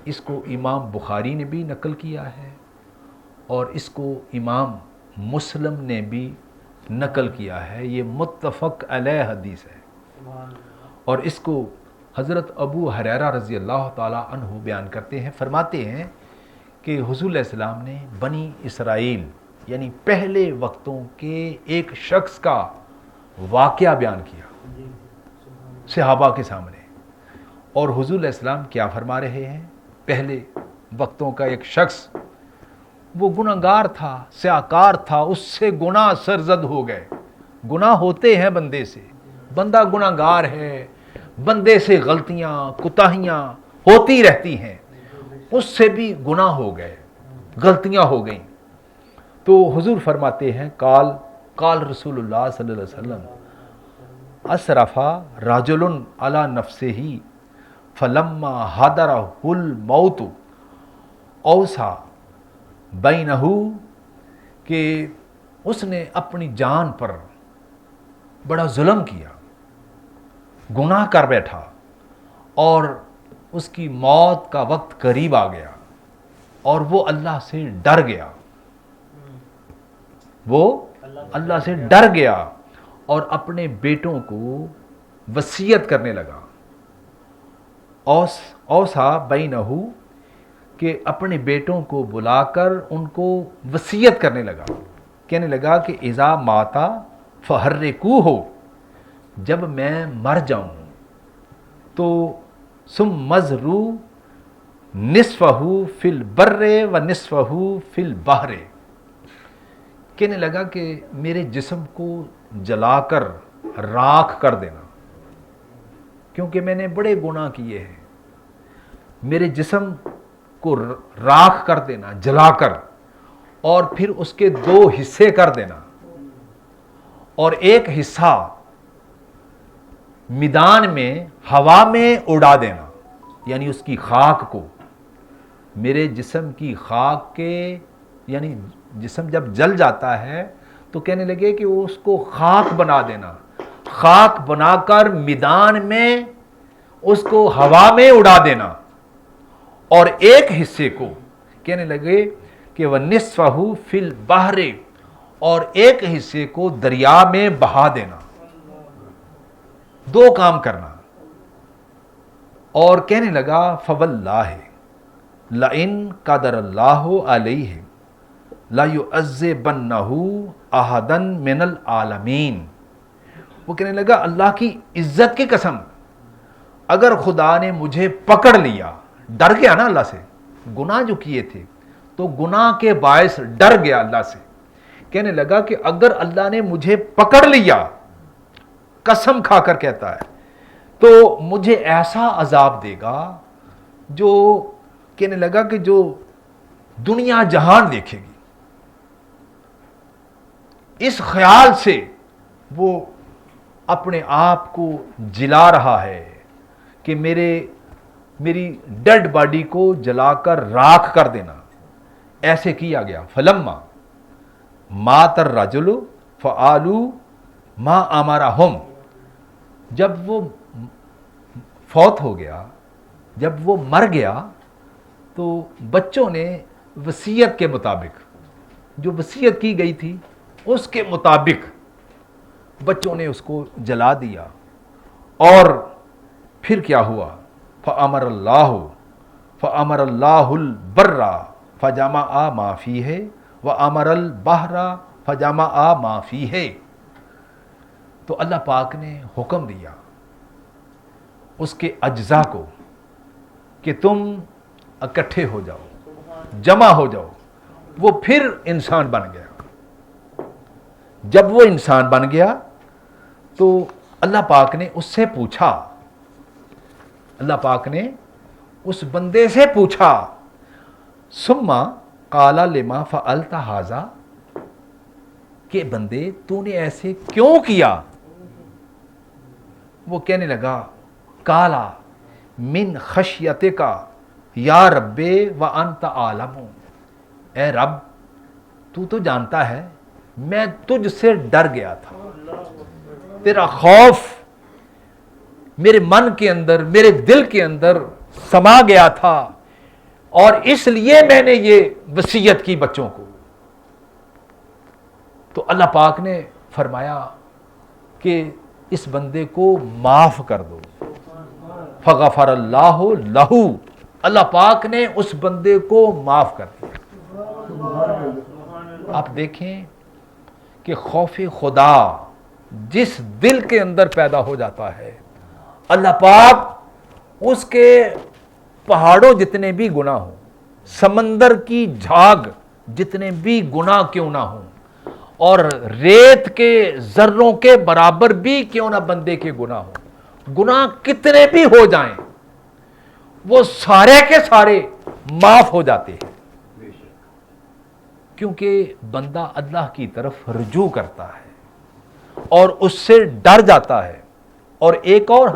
اس کو امام بخاری نے بھی نقل کیا ہے اور اس کو امام مسلم نے بھی نقل کیا ہے، یہ متفق علیہ حدیث ہے۔ اور اس کو حضرت ابو ہریرہ رضی اللہ تعالیٰ عنہ بیان کرتے ہیں، فرماتے ہیں کہ حضور علیہ السلام نے بنی اسرائیل یعنی پہلے وقتوں کے ایک شخص کا واقعہ بیان کیا صحابہ کے سامنے، اور حضور علیہ السلام کیا فرما رہے ہیں؟ پہلے وقتوں کا ایک شخص، وہ گناہگار تھا، سیاکار تھا، اس سے گناہ سرزد ہو گئے۔ گناہ ہوتے ہیں بندے سے، بندہ گناہگار ہے، بندے سے غلطیاں کوتاہیاں ہوتی رہتی ہیں، اس سے بھی گناہ ہو گئے، غلطیاں ہو گئیں۔ تو حضور فرماتے ہیں قال رسول اللہ صلی اللہ علیہ وسلم اسرف رجل علی نفسہ فلما حضرہ الموت اوصى بینہ، کہ اس نے اپنی جان پر بڑا ظلم کیا، گناہ کر بیٹھا، اور اس کی موت کا وقت قریب آ گیا اور وہ اللہ سے ڈر گیا، وہ اللہ سے ڈر گیا اور اپنے بیٹوں کو وصیت کرنے لگا۔ اوصى بینہ، کہ اپنے بیٹوں کو بلا کر ان کو وصیت کرنے لگا، کہنے لگا کہ اذا ماتا فحرقوہ، جب میں مر جاؤں تو ثم ازروا نصفہ فی البر و نصفہ فی البحر، کہنے لگا کہ میرے جسم کو جلا کر راکھ کر دینا، کیونکہ میں نے بڑے گناہ کیے ہیں، میرے جسم کو راکھ کر دینا، جلا کر، اور پھر اس کے 2 حصے کر دینا، اور ایک حصہ میدان میں ہوا میں اڑا دینا، یعنی اس کی خاک کو، میرے جسم کی خاک کے، یعنی جسم جب جل جاتا ہے تو کہنے لگے کہ اس کو خاک بنا دینا، خاک بنا کر میدان میں اس کو ہوا میں اڑا دینا، اور ایک حصے کو کہنے لگے کہ وَنِصْفَهُ فِي الْبَحْرِ، اور ایک حصے کو دریا میں بہا دینا، 2 کام کرنا۔ اور کہنے لگا فَوَاللَّهِ لَئِن قَدَرَ اللَّهُ عَلَيْهِ لَيُعَذِّبَنَّهُ أَحَدًا مِنَ الْعَالَمِينَ، وہ کہنے لگا اللہ کی عزت کی قسم، اگر خدا نے مجھے پکڑ لیا، ڈر گیا نا اللہ سے، گناہ جو کیے تھے تو گناہ کے باعث ڈر گیا اللہ سے، کہنے لگا کہ اگر اللہ نے مجھے پکڑ لیا، قسم کھا کر کہتا ہے، تو مجھے ایسا عذاب دے گا جو، کہنے لگا کہ جو دنیا جہان دیکھے گی۔ اس خیال سے وہ اپنے آپ کو جلا رہا ہے کہ میری ڈیڈ باڈی کو جلا کر راکھ کر دینا، ایسے کیا گیا۔ فلما مات الرجل فعلوا ما امرهم، جب وہ فوت ہو گیا، جب وہ مر گیا، تو بچوں نے وصیت کے مطابق، جو وصیت کی گئی تھی اس کے مطابق بچوں نے اس کو جلا دیا۔ اور پھر کیا ہوا؟ فَأَمَرَ اللَّهُ الْبَرَّ فَجَمَعَ مَا فِيهِ وَأَمَرَ الْبَحْرَ فَجَمَعَ مَا فِيهِ، تو اللہ پاک نے حکم دیا اس کے اجزاء کو کہ تم اکٹھے ہو جاؤ، جمع ہو جاؤ۔ وہ پھر انسان بن گیا۔ جب وہ انسان بن گیا تو اللہ پاک نے اس سے پوچھا، اللہ پاک نے اس بندے سے پوچھا، ثم قال لما فعلت ھذا، کہ بندے تو نے ایسے کیوں کیا؟ وہ کہنے لگا قالا من خشیتک یا رب وانت عالم، اے رب تو جانتا ہے میں تجھ سے ڈر گیا تھا، تیرا خوف میرے من کے اندر، میرے دل کے اندر سما گیا تھا، اور اس لیے میں نے یہ وصیت کی بچوں کو. تو اللہ پاک نے فرمایا کہ اس بندے کو معاف کر دو. فغفر اللہ لہو، اللہ پاک نے اس بندے کو معاف کر دیا. آپ دیکھیں کہ خوف خدا جس دل کے اندر پیدا ہو جاتا ہے، اللہ پاک اس کے پہاڑوں جتنے بھی گناہ ہوں، سمندر کی جھاگ جتنے بھی گناہ کیوں نہ ہوں، اور ریت کے ذروں کے برابر بھی کیوں نہ بندے کے گناہ ہوں، گناہ کتنے بھی ہو جائیں وہ سارے کے سارے معاف ہو جاتے ہیں، کیونکہ بندہ اللہ کی طرف رجوع کرتا ہے اور اس سے ڈر جاتا ہے. اور ایک اور